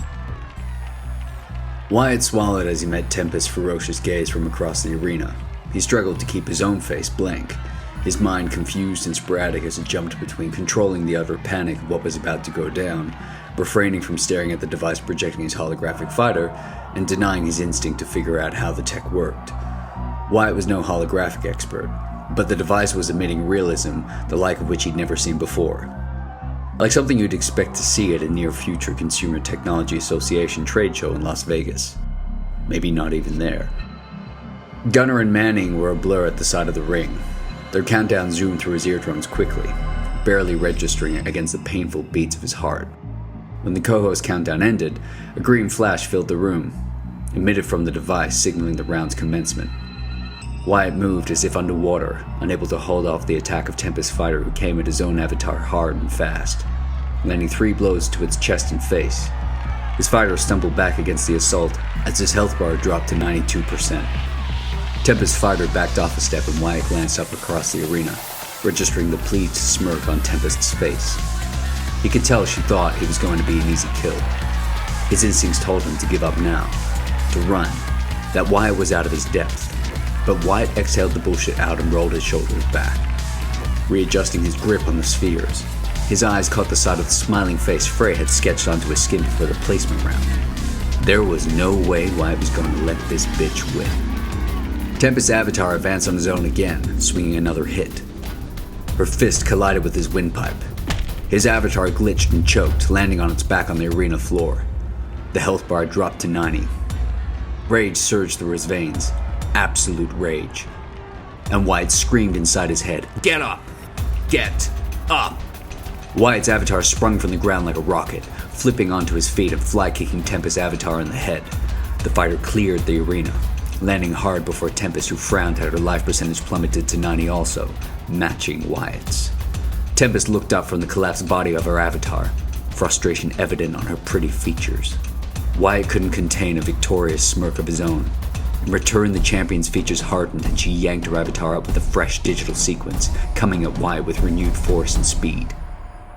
Wyatt swallowed as he met Tempest's ferocious gaze from across the arena. He struggled to keep his own face blank, his mind confused and sporadic as it jumped between controlling the utter panic of what was about to go down, refraining from staring at the device projecting his holographic fighter, and denying his instinct to figure out how the tech worked. Wyatt was no holographic expert, but the device was emitting realism, the like of which he'd never seen before. Like something you'd expect to see at a near-future Consumer Technology Association trade show in Las Vegas. Maybe not even there. Gunnar and Manning were a blur at the side of the ring. Their countdown zoomed through his eardrums quickly, barely registering against the painful beats of his heart. When the co-host countdown ended, a green flash filled the room, emitted from the device signaling the round's commencement. Wyatt moved as if underwater, unable to hold off the attack of Tempest's fighter who came at his own avatar hard and fast, landing 3 blows to its chest and face. His fighter stumbled back against the assault as his health bar dropped to 92%. Tempest's fighter backed off a step and Wyatt glanced up across the arena, registering the pleased smirk on Tempest's face. He could tell she thought it was going to be an easy kill. His instincts told him to give up now, to run, that Wyatt was out of his depth. But Wyatt exhaled the bullshit out and rolled his shoulders back, readjusting his grip on the spheres. His eyes caught the side of the smiling face Frey had sketched onto his skin before the placement round. There was no way Wyatt was going to let this bitch win. Tempest's avatar advanced on his own again, swinging another hit. Her fist collided with his windpipe. His avatar glitched and choked, landing on its back on the arena floor. The health bar dropped to 90. Rage surged through his veins. Absolute rage. And Wyatt screamed inside his head, "Get up! Get up!" Wyatt's avatar sprung from the ground like a rocket, flipping onto his feet and fly-kicking Tempest's avatar in the head. The fighter cleared the arena, landing hard before Tempest, who frowned, had her life percentage plummeted to 90 also, matching Wyatt's. Tempest looked up from the collapsed body of her avatar, frustration evident on her pretty features. Wyatt couldn't contain a victorious smirk of his own. In return, the champion's features hardened and she yanked her avatar up with a fresh digital sequence, coming at Wyatt with renewed force and speed.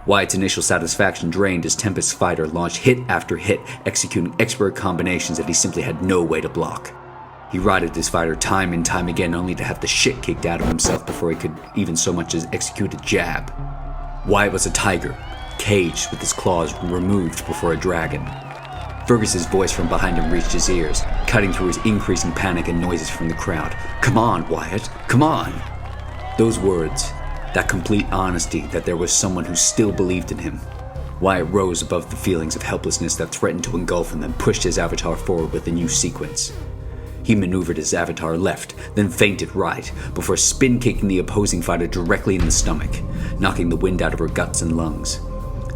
Wyatt's initial satisfaction drained as Tempest's fighter launched hit after hit, executing expert combinations that he simply had no way to block. He righted his fighter time and time again, only to have the shit kicked out of himself before he could even so much as execute a jab. Wyatt was a tiger, caged with his claws removed before a dragon. Fergus's voice from behind him reached his ears, cutting through his increasing panic and noises from the crowd. "Come on, Wyatt, come on!" Those words, that complete honesty that there was someone who still believed in him. Wyatt rose above the feelings of helplessness that threatened to engulf him and pushed his avatar forward with a new sequence. He maneuvered his avatar left, then feinted right, before spin-kicking the opposing fighter directly in the stomach, knocking the wind out of her guts and lungs.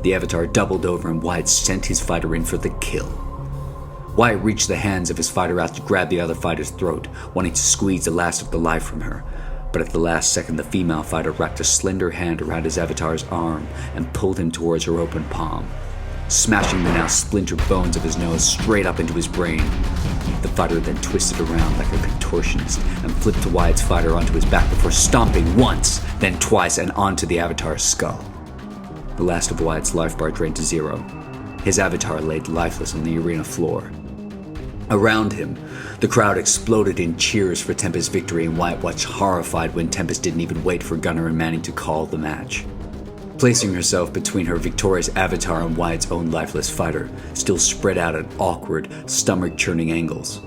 The avatar doubled over and Wyatt sent his fighter in for the kill. Wyatt reached the hands of his fighter out to grab the other fighter's throat, wanting to squeeze the last of the life from her. But at the last second, the female fighter wrapped a slender hand around his avatar's arm and pulled him towards her open palm, smashing the now splintered bones of his nose straight up into his brain. The fighter then twisted around like a contortionist and flipped to Wyatt's fighter onto his back before stomping once, then twice, and onto the avatar's skull. The last of Wyatt's life bar drained to zero. His avatar laid lifeless on the arena floor. Around him, the crowd exploded in cheers for Tempest's victory, and Wyatt watched horrified when Tempest didn't even wait for Gunnar and Manning to call the match. Placing herself between her victorious avatar and Wyatt's own lifeless fighter, still spread out at awkward, stomach-churning angles.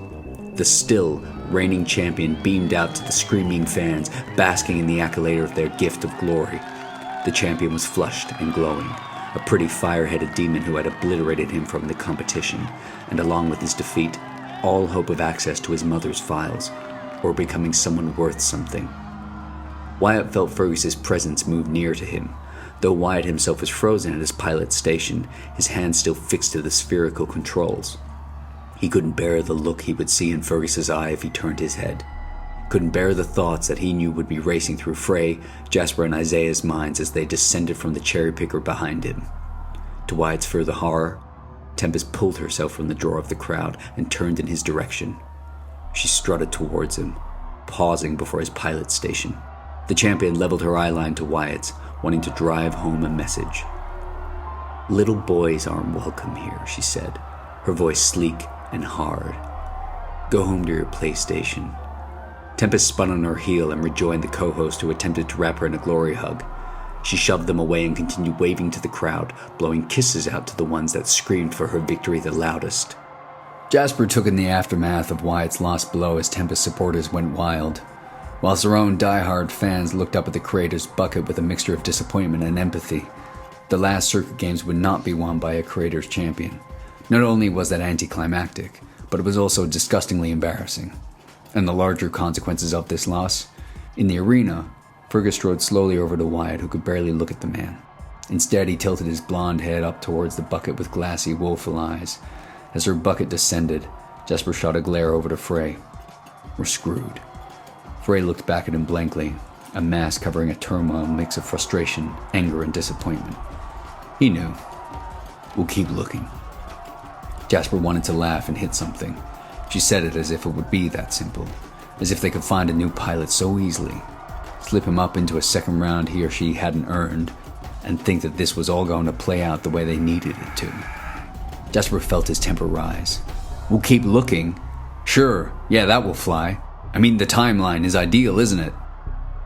The still, reigning champion beamed out to the screaming fans, basking in the accolade of their gift of glory. The champion was flushed and glowing, a pretty fire-headed demon who had obliterated him from the competition, and along with his defeat, all hope of access to his mother's files, or becoming someone worth something. Wyatt felt Fergus's presence move near to him. Though Wyatt himself was frozen at his pilot station, his hands still fixed to the spherical controls. He couldn't bear the look he would see in Fergus's eye if he turned his head. Couldn't bear the thoughts that he knew would be racing through Frey, Jasper, and Isaiah's minds as they descended from the cherry picker behind him. To Wyatt's further horror, Tempest pulled herself from the drawer of the crowd and turned in his direction. She strutted towards him, pausing before his pilot station. The champion leveled her eyeline to Wyatt's, wanting to drive home a message. "Little boys aren't welcome here," she said, her voice sleek and hard. "Go home to your PlayStation." Tempest spun on her heel and rejoined the co-host who attempted to wrap her in a glory hug. She shoved them away and continued waving to the crowd, blowing kisses out to the ones that screamed for her victory the loudest. Jasper took in the aftermath of Wyatt's lost blow as Tempest supporters went wild, whilst their own die-hard fans looked up at the creator's bucket with a mixture of disappointment and empathy. The last circuit games would not be won by a creator's champion. Not only was that anticlimactic, but it was also disgustingly embarrassing. And the larger consequences of this loss, in the arena, Fergus strode slowly over to Wyatt, who could barely look at the man. Instead, he tilted his blonde head up towards the bucket with glassy, woeful eyes. As her bucket descended, Jasper shot a glare over to Frey. "We're screwed." Frey looked back at him blankly, a mask covering a turmoil mix of frustration, anger, and disappointment. He knew. "We'll keep looking." Jasper wanted to laugh and hit something. She said it as if it would be that simple, as if they could find a new pilot so easily, slip him up into a second round he or she hadn't earned, and think that this was all going to play out the way they needed it to. Jasper felt his temper rise. "We'll keep looking? Sure, yeah, that will fly. I mean, the timeline is ideal, isn't it?"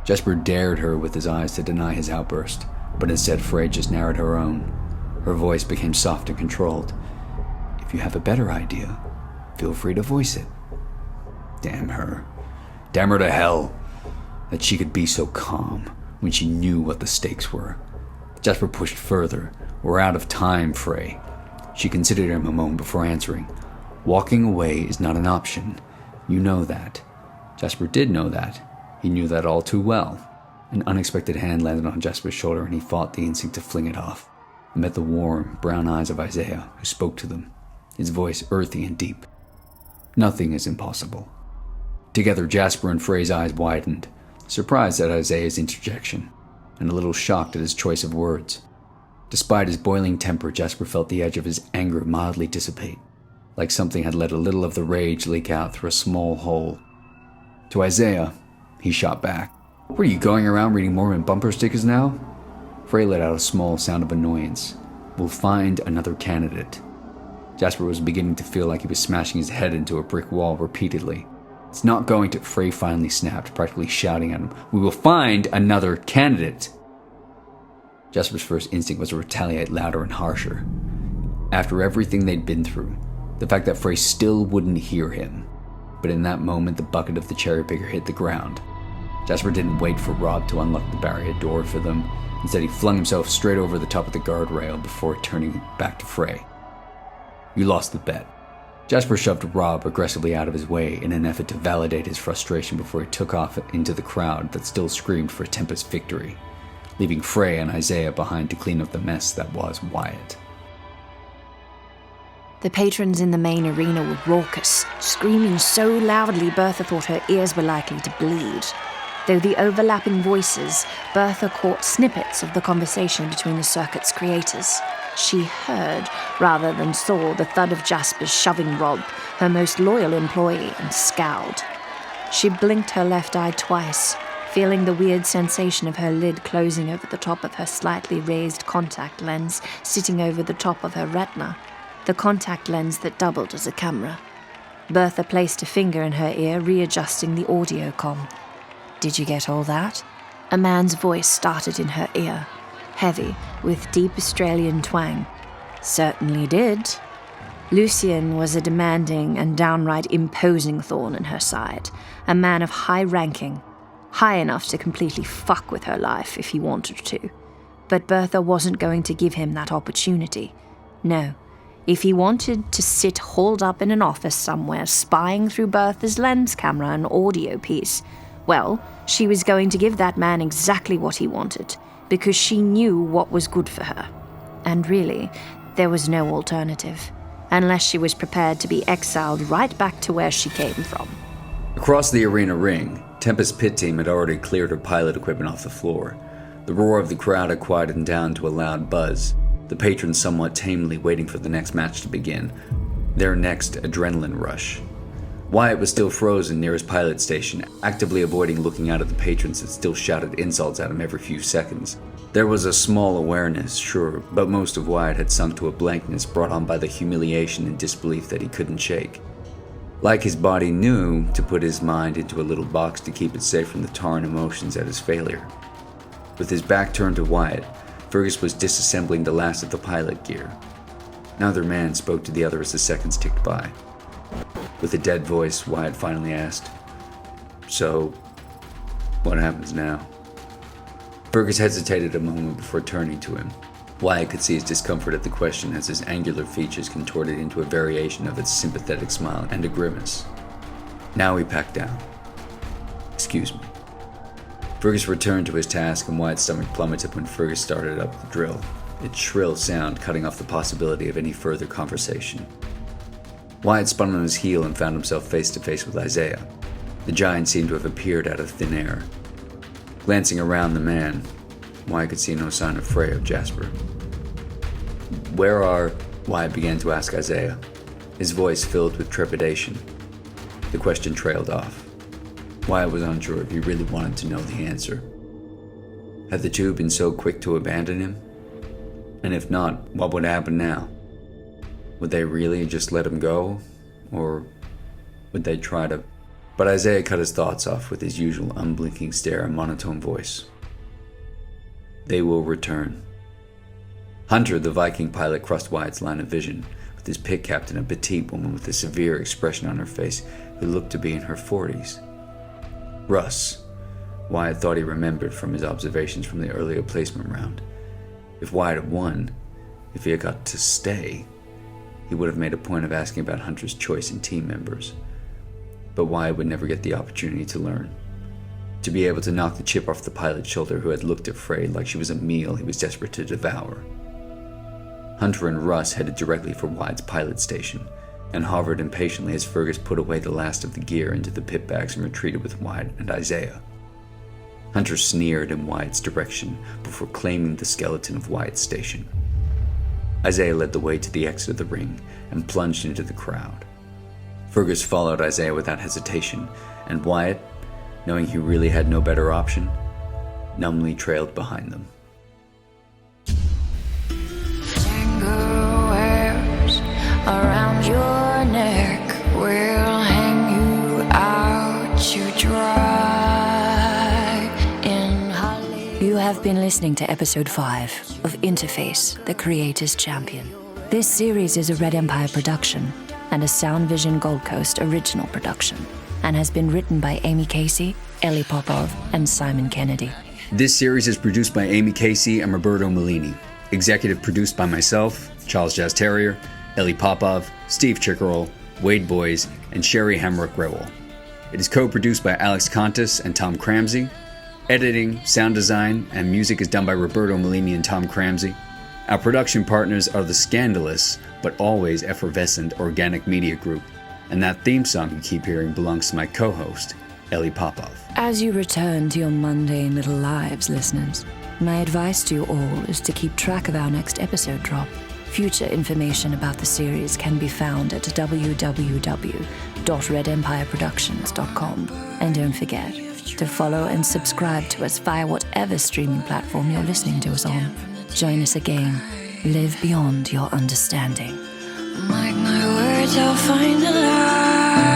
Jasper dared her with his eyes to deny his outburst, but instead Frey just narrowed her own. Her voice became soft and controlled. "If you have a better idea, feel free to voice it." Damn her. Damn her to hell. That she could be so calm when she knew what the stakes were. Jasper pushed further. "We're out of time, Frey." She considered him a moment before answering. "Walking away is not an option. You know that." Jasper did know that. He knew that all too well. An unexpected hand landed on Jasper's shoulder and he fought the instinct to fling it off. It met the warm, brown eyes of Isaiah, who spoke to them, his voice earthy and deep. "Nothing is impossible." Together, Jasper and Frey's eyes widened, surprised at Isaiah's interjection, and a little shocked at his choice of words. Despite his boiling temper, Jasper felt the edge of his anger mildly dissipate. like something had let a little of the rage leak out through a small hole. To Isaiah, he shot back. "What are you, going around reading Mormon bumper stickers now?" Frey let out a small sound of annoyance. "We'll find another candidate." Jasper was beginning to feel like he was smashing his head into a brick wall repeatedly. "It's not going to," Frey finally snapped, practically shouting at him. "We will find another candidate." Jasper's first instinct was to retaliate louder and harsher. After everything they'd been through, the fact that Frey still wouldn't hear him. But in that moment, the bucket of the cherry picker hit the ground. Jasper didn't wait for Rob to unlock the barrier door for them. Instead, he flung himself straight over the top of the guardrail before turning back to Frey. "You lost the bet." Jasper shoved Rob aggressively out of his way in an effort to validate his frustration before he took off into the crowd that still screamed for Tempest victory, leaving Frey and Isaiah behind to clean up the mess that was Wyatt. The patrons in the main arena were raucous, screaming so loudly Bertha thought her ears were likely to bleed. Through the overlapping voices, Bertha caught snippets of the conversation between the circuit's creators. She heard, rather than saw, the thud of Jasper's shoving Rob, her most loyal employee, and scowled. She blinked her left eye twice, feeling the weird sensation of her lid closing over the top of her slightly raised contact lens sitting over the top of her retina, the contact lens that doubled as a camera. Bertha placed a finger in her ear, readjusting the audio comm. "Did you get all that?" A man's voice started in her ear, heavy, with deep Australian twang. "Certainly did." Lucien was a demanding and downright imposing thorn in her side, a man of high ranking, high enough to completely fuck with her life if he wanted to. But Bertha wasn't going to give him that opportunity. No. If he wanted to sit holed up in an office somewhere spying through Bertha's lens camera and audio piece, well, she was going to give that man exactly what he wanted, because she knew what was good for her. And really, there was no alternative, unless she was prepared to be exiled right back to where she came from. Across the arena ring, Tempest's pit team had already cleared her pilot equipment off the floor. The roar of the crowd had quieted down to a loud buzz, the patrons somewhat tamely waiting for the next match to begin, their next adrenaline rush. Wyatt was still frozen near his pilot station, actively avoiding looking out at the patrons that still shouted insults at him every few seconds. There was a small awareness, sure, but most of Wyatt had sunk to a blankness brought on by the humiliation and disbelief that he couldn't shake. Like his body knew to put his mind into a little box to keep it safe from the torrent emotions at his failure. With his back turned to Wyatt, Fergus was disassembling the last of the pilot gear. Neither man spoke to the other as the seconds ticked by. With a dead voice, Wyatt finally asked, "So, what happens now?" Fergus hesitated a moment before turning to him. Wyatt could see his discomfort at the question as his angular features contorted into a variation of its sympathetic smile and a grimace. Now he packed down. "Excuse me." Fergus returned to his task, and Wyatt's stomach plummeted when Fergus started up the drill, its shrill sound cutting off the possibility of any further conversation. Wyatt spun on his heel and found himself face to face with Isaiah. The giant seemed to have appeared out of thin air. Glancing around the man, Wyatt could see no sign of Frey or Jasper. "Where are—" Wyatt began to ask Isaiah, his voice filled with trepidation. The question trailed off. Wyatt was unsure if he really wanted to know the answer. Had the two been so quick to abandon him? And if not, what would happen now? Would they really just let him go? Or would they try to... But Isaiah cut his thoughts off with his usual unblinking stare and monotone voice. "They will return." Hunter, the Viking pilot, crossed Wyatt's line of vision, with his pit captain, a petite woman with a severe expression on her face who looked to be in her 40s. Russ, Wyatt thought he remembered from his observations from the earlier placement round. If Wyatt had won, if he had got to stay, he would have made a point of asking about Hunter's choice in team members. But Wyatt would never get the opportunity to learn. To be able to knock the chip off the pilot's shoulder who had looked at Frey like she was a meal he was desperate to devour. Hunter and Russ headed directly for Wyatt's pilot station, and hovered impatiently as Fergus put away the last of the gear into the pit bags and retreated with Wyatt and Isaiah. Hunter sneered in Wyatt's direction before claiming the skeleton of Wyatt's station. Isaiah led the way to the exit of the ring and plunged into the crowd. Fergus followed Isaiah without hesitation, and Wyatt, knowing he really had no better option, numbly trailed behind them. Tango webs around your neck will hang you out to dry in Hollywood. You have been listening to episode 5 of Interface, the Creator's Champion. This series is a Red Empire production and a Sound Vision Gold Coast original production, and has been written by Amy Casey, Ellie Popov, and Simon Kennedy. This series is produced by Amy Casey and Roberto Mellini. Executive produced by myself, Charles Jazz Terrier, Ellie Popov, Steve Chickerell, Wade Boys, and Sherry Hamrick-Rowell. It is co-produced by Alex Contis and Tom Cramsie. Editing, sound design, and music is done by Roberto Mellini and Tom Cramsie. Our production partners are the scandalous, but always effervescent Organic Media Group, and that theme song you keep hearing belongs to my co-host, Ellie Popov. As you return to your mundane little lives, listeners, my advice to you all is to keep track of our next episode drop. Future information about the series can be found at www.redempireproductions.com. And don't forget to follow and subscribe to us via whatever streaming platform you're listening to us on. Join us again. Live beyond your understanding. Mark my words, I'll find the light.